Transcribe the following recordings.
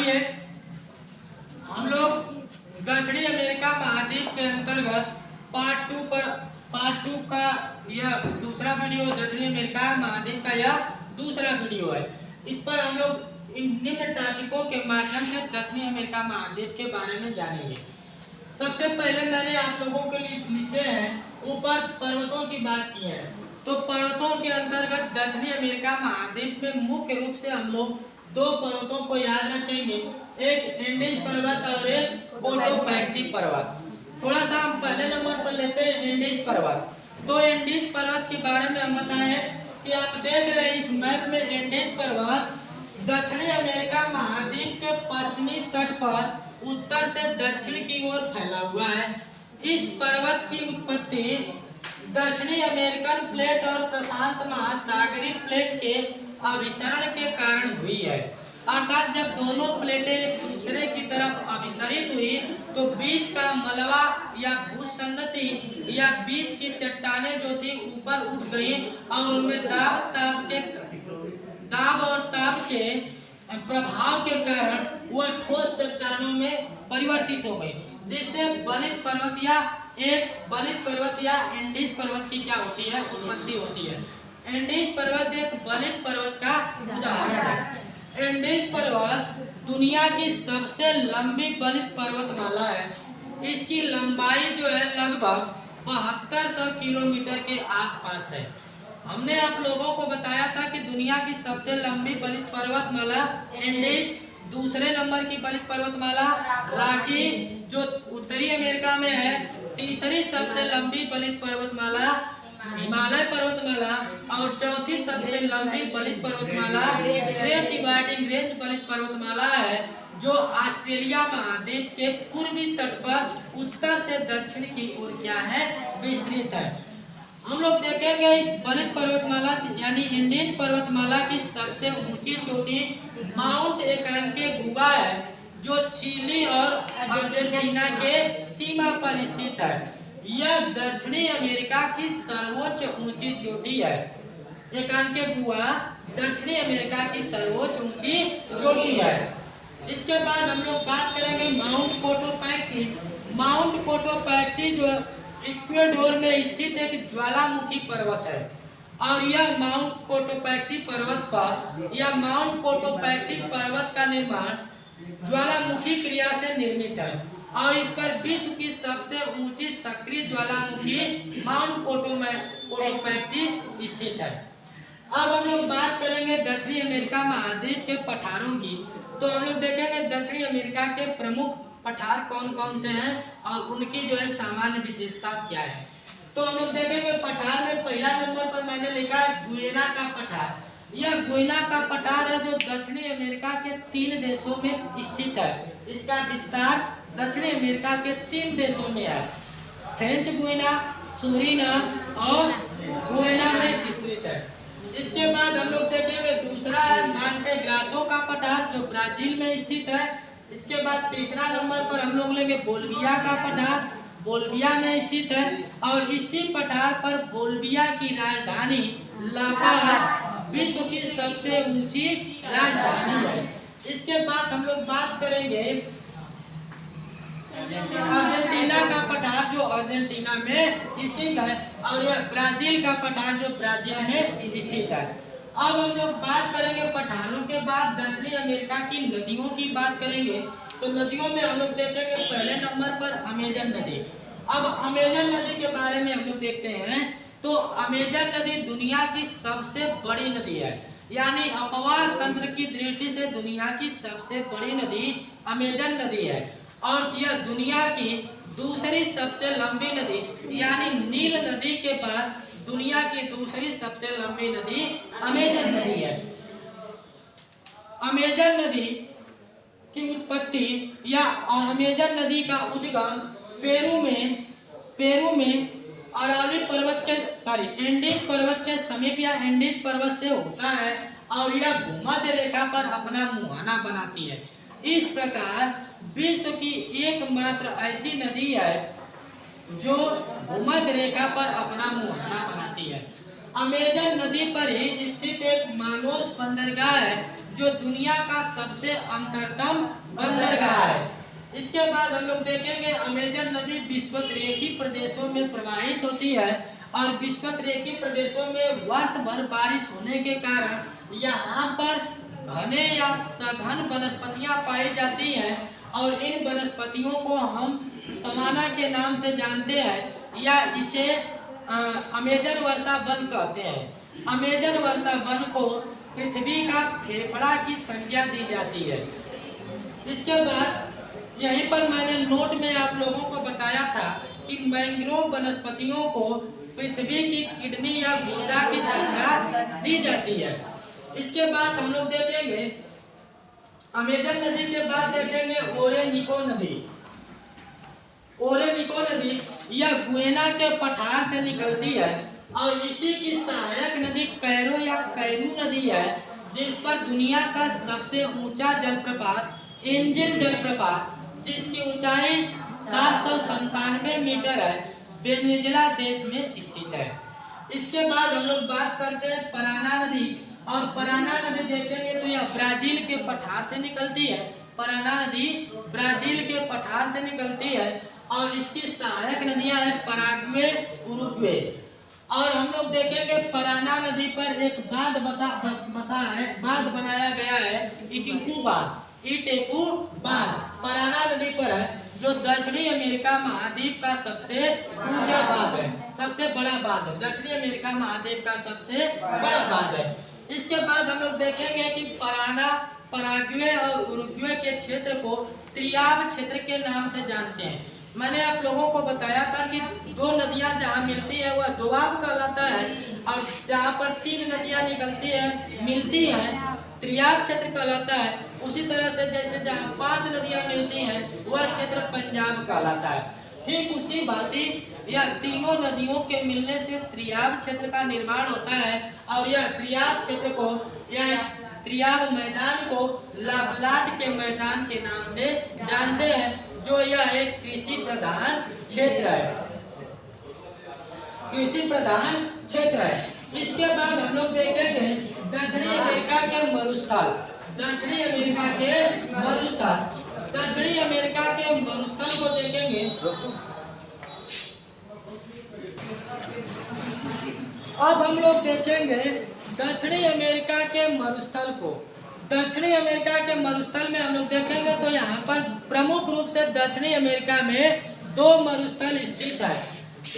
आइए हम लोग दक्षिणी अमेरिका महाद्वीप के अंतर्गत पार्ट टू का यह दूसरा वीडियो, दक्षिणी अमेरिका महाद्वीप का यह दूसरा वीडियो है। इस पर हम लोग निम्न टॉपिकों के माध्यम से दक्षिणी अमेरिका महाद्वीप के बारे में जानेंगे। सबसे पहले मैंने आप लोगों के लिए लिखे हैं, ऊपर पर्वतों की बात की है, तो पर्वतों के अंतर्गत दक्षिणी अमेरिका महाद्वीप में मुख्य रूप से हम लोग दो पर्वतों को याद रखेंगे, एक एंडीज पर्वत और एक कोटोपैक्सी पर्वत। थोड़ा सा हम पहले नंबर पर लेते हैं एंडीज पर्वत। तो एंडीज पर्वत के बारे में हम बताएं कि आप देख रहे हैं इस मैप में एंडीज पर्वत दक्षिणी अमेरिका महाद्वीप के पश्चिमी तट पर उत्तर से दक्षिण की ओर फैला हुआ है। इस पर्वत की उत्पत्ति दक्षिणी अमेरिकन प्लेट और प्रशांत महासागरीय प्लेट के अभिसरण के कारण हुई है। अर्थात जब दोनों प्लेटें एक दूसरे की तरफ अभिसरित हुई तो बीच का मलबा या भूसंगति या बीच की चट्टानें जो थी ऊपर उठ गई और उनमें दाब और ताप के प्रभाव के कारण वह ठोस चट्टानों में परिवर्तित हो गई, जिससे बलित पर्वत या एंडीज पर्वत की क्या होती है, उत्पत्ति होती है। एंडीज पर्वत एक बलित पर्वत का उदाहरण है। एंडीज पर्वत दुनिया की सबसे लंबी बलित पर्वतमाला है। इसकी लंबाई जो है लगभग 7200 किलोमीटर के आसपास है। हमने आप लोगों को बताया था कि दुनिया की सबसे लंबी बलित पर्वतमाला एंडीज, दूसरे नंबर की बलित पर्वतमाला रॉकी जो उत्तरी अमेरिका में है, तीसरी सबसे लंबी बलित पर्वतमाला हिमालय पर्वतमाला और चौथी सबसे लंबी बलित पर्वतमाला ग्रेट डिवाइडिंग रेंज बलित पर्वतमाला है, जो ऑस्ट्रेलिया महाद्वीप के पूर्वी तट पर उत्तर से दक्षिण की ओर क्या है, विस्तृत है। हम लोग देखेंगे इस बलित पर्वतमाला यानी एंडीज पर्वतमाला की सबसे ऊंची चोटी माउंट एकांकागुआ है, जो चिली और अर्जेंटीना के सीमा पर स्थित है। यह दक्षिणी अमेरिका की सर्वोच्च ऊंची चोटी है। एकांकागुआ दक्षिणी अमेरिका की सर्वोच्च ऊंची चोटी है। इसके बाद हम लोग बात करेंगे माउंट कोटोपैक्सी। माउंट कोटोपैक्सी जो इक्वाडोर में स्थित एक ज्वालामुखी पर्वत है और यह माउंट कोटोपैक्सी पर्वत का निर्माण ज्वालामुखी क्रिया से निर्मित है और इस पर विश्व की सबसे ऊंची सक्रिय ज्वालामुखी माउंट कोटोपैक्सी स्थित है। अब हम लोग बात करेंगे दक्षिणी अमेरिका महाद्वीप के पठारों की। तो हम लोग देखेंगे दक्षिणी अमेरिका के प्रमुख पठार कौन कौन से हैं और उनकी जो है सामान्य विशेषता क्या है। तो हम लोग देखेंगे पठार में पहला नंबर पर मैंने लिखा है गुयेना का पठार। यह गुयेना का पठार है जो दक्षिणी अमेरिका के 3 देशों में स्थित है। इसका विस्तार दक्षिणी अमेरिका के 3 देशों में है, फ्रेंच गुयेना, सूरीनाम और गुयेना में विस्तृत है। इसके बाद हम लोग देखेंगे दूसरा है मांटे ग्रासो का पठार जो ब्राजील में स्थित है। इसके बाद तीसरा नंबर पर हम लोग लेंगे बोल्विया का पठार, बोल्विया में स्थित है और इसी पठार पर बोल्विया की राजधानी ला पाज विश्व की सबसे ऊंची राजधानी है। इसके बाद हम लोग बात करेंगे अर्जेंटीना का पठार जो अर्जेंटीना में स्थित है और यह ब्राजील का पठार जो ब्राजील में स्थित है। अब हम लोग बात करेंगे पठारों के बाद दक्षिणी अमेरिका की नदियों की बात करेंगे। तो नदियों में हम लोग देखेंगे पहले नंबर पर अमेजन नदी। अब अमेजन नदी के बारे में हम लोग देखते हैं तो अमेजन नदी दुनिया की सबसे बड़ी नदी है, यानी अपवाह तंत्र की दृष्टि से दुनिया की सबसे बड़ी नदी अमेजन नदी है और यह दुनिया की दूसरी सबसे लंबी नदी यानी नील नदी के बाद दुनिया की दूसरी सबसे लंबी नदी अमेजन नदी है। अमेजन नदी की उत्पत्ति या अमेजन नदी का उद्गम पेरू में अरावली पर्वत के एंडीज पर्वत के समीप या एंडीज पर्वत से होता है और यह भूमध्य रेखा पर अपना मुहाना बनाती है। इस प्रकार विश्व की एकमात्र ऐसी नदी है जो भूमध्य रेखा पर अपना मुहाना बनाती है। अमेजन नदी पर ही स्थित एक मानोस बंदरगाह है जो दुनिया का सबसे अंतरतम बंदरगाह है। इसके बाद हम लोग देखेंगे अमेजन नदी विषुवतरेखी प्रदेशों में प्रवाहित होती है और विषुवतरेखी प्रदेशों में वर्ष भर बारिश होने के कारण यहाँ पर घने या सघन वनस्पतियां पाई जाती हैं और इन वनस्पतियों को हम समाना के नाम से जानते हैं या इसे अमेजन वर्षा वन कहते हैं। अमेजन वर्षा वन को पृथ्वी का फेफड़ा की संज्ञा दी जाती है। इसके बाद यहीं पर मैंने नोट में आप लोगों को बताया था कि मैंग्रोव वनस्पतियों को पृथ्वी की किडनी या गुर्दा की संज्ञा दी जाती है। इसके बाद हम लोग देखेंगे अमेजन नदी के बाद देखेंगे ओरेनिको नदी। ओरेनिको नदी यह गुयेना के पठार से निकलती है और इसी की सहायक नदी कैरो या कैरू नदी है, जिस पर दुनिया का सबसे ऊंचा जलप्रपात एंजल जलप्रपात, जिसकी ऊंचाई 797 मीटर है, वेनेजुएला देश में स्थित है। इसके बाद हम लोग बात करते हैं पराना नदी और पराना नदी देखेंगे तो यह ब्राजील के पठार से निकलती है। पराना नदी ब्राजील के पठार से निकलती है और इसकी सहायक नदियां हैं पराग्वे, उरुग्वे। और हम लोग देखेंगे पराना नदी पर एक बांध बांध बनाया गया है, इटेकू बांध पराना नदी पर है, जो दक्षिणी अमेरिका महाद्वीप का सबसे ऊंचा बांध है, सबसे बड़ा बांध है। दक्षिणी अमेरिका महाद्वीप का सबसे बड़ा बांध है। इसके बाद हम लोग देखेंगे कि पराना, पराग्वे और उरुग्वे के क्षेत्र को त्रियाब क्षेत्र के नाम से जानते हैं। मैंने आप लोगों को बताया था कि दो नदियां जहां मिलती है वह दोआब कहलाता है और जहां पर 3 नदियां निकलती है मिलती हैं त्रियाब क्षेत्र कहलाता है। उसी तरह से जैसे जहां 5 नदियां मिलती हैं वह क्षेत्र पंजाब कहलाता है। ठीक उसी भांति यह तीनों नदियों के मिलने से त्रियाब क्षेत्र का निर्माण होता है और यह त्रियाब क्षेत्र को या इस त्रियाब मैदान को लाभलाट के मैदान के नाम से जानते हैं, जो यह एक कृषि प्रधान क्षेत्र है, कृषि प्रधान क्षेत्र है। इसके बाद हम लोग देखेंगे दक्षिणी अमेरिका के मरुस्थल। दक्षिणी अमेरिका के मरुस्थल, दक्षिणी अमेरिका के मरुस्थल को देखेंगे। अब हम लोग देखेंगे दक्षिणी अमेरिका के मरुस्थल को। दक्षिणी अमेरिका के मरुस्थल में हम लोग देखेंगे तो यहाँ पर प्रमुख रूप से दक्षिणी अमेरिका में 2 मरुस्थल स्थित है।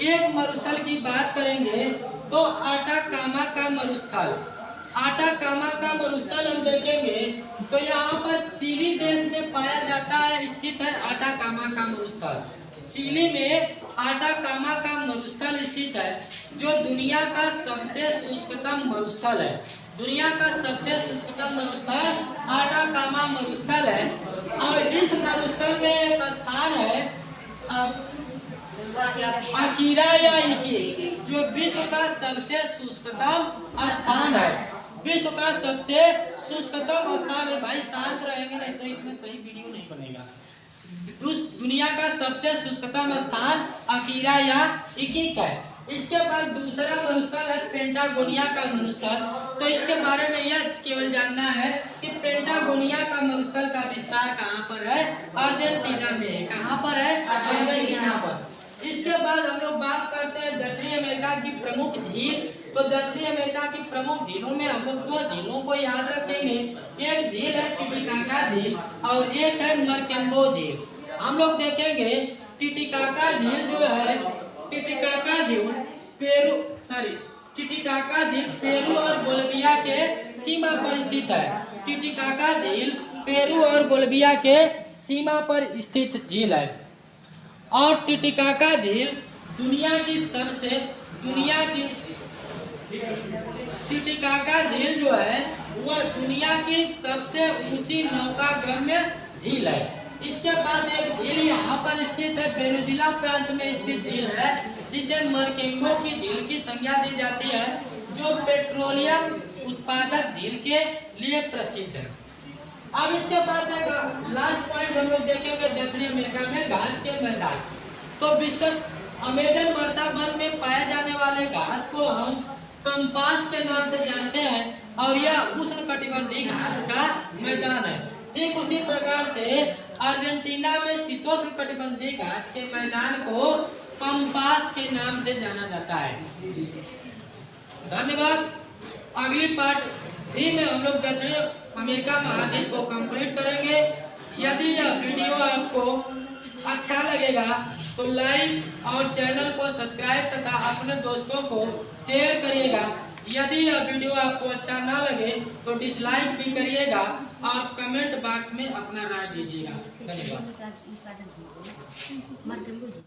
एक मरुस्थल की बात करेंगे तो आटाकामा का मरुस्थल। आटाकामा का मरुस्थल हम देखेंगे तो यहाँ पर चिली देश में पाया जाता है, स्थित है आटाकामा का मरुस्थल। चिली में आटाकामा का मरुस्थल स्थित है, जो दुनिया का सबसे शुष्कतम मरुस्थल है। दुनिया का सबसे शुष्कतम मरुस्थल आटाकामा मरुस्थल है और इस मरुस्थल में एक स्थान है अकीरा या इकी, जो विश्व का सबसे शुष्कतम स्थान है। विश्व का सबसे शुष्कतम स्थान है। भाई शांत रहेंगे नहीं तो इसमें सही वीडियो नहीं बनेगा। दुनिया का सबसे शुष्कतम स्थान अकीरा या इकिक है। इसके बाद दूसरा मरुस्थल है पेंटागोनिया का मरुस्थल। तो इसके बारे में यह केवल जानना है कि पेंटागोनिया का मरुस्थल का विस्तार कहाँ पर है? अर्जेंटीना में है। कहाँ पर है? अर्जेंटीना पर। इसके बाद हम लोग बात करते हैं दक्षिणी अमेरिका की प्रमुख झील। तो दक्षिणी अमेरिका की प्रमुख झीलों में हम लोग 2 झीलों को याद रखेंगे। एक झील है टिटिकाका झील और एक है मर्केम्बो झील। हम लोग देखेंगे टिटिकाका झील जो है, टिटिकाका झील पेरू और बोलिविया के सीमा पर स्थित है। टिटिकाका झील पेरू और बोलिविया के सीमा पर स्थित झील है और टिटिकाका झील टिटिकाका झील जो है वह दुनिया की सबसे ऊंची नौकागम्य झील है। इसके बाद एक झील यहाँ पर स्थित है, वेनेजुएला प्रांत में स्थित झील है, जिसे मर्केम्बो की झील की संज्ञा दी जाती है, जो पेट्रोलियम उत्पादक झील के लिए प्रसिद्ध है। अब इसके बाद एक लास्ट पॉइंट हम लोग देखेंगे दक्षिणी अमेरिका में घास के मैदान। तो विश्व अमेजन वर्षा वन में पाए जाने वाले घास को हम कंपास के नाम से जानते हैं, और यह उष्णकटिबंधीय घास का मैदान है। ठीक उसी प्रकार से अर्जेंटीना में शीतोष्ण कटिबंधीय घास के मैदान को पंपास के नाम से जाना जाता है। धन्यवाद। अगली पार्ट 3 में हम लोग दक्षिण अमेरिका महाद्वीप को कंप्लीट करेंगे। यदि यह वीडियो आपको अच्छा लगेगा तो लाइक और चैनल को सब्सक्राइब तथा अपने दोस्तों को शेयर करिएगा। यदि यह वीडियो आपको अच्छा ना लगे तो डिसलाइक भी करिएगा और कमेंट बॉक्स में अपना राय दीजिएगा। धन्यवाद।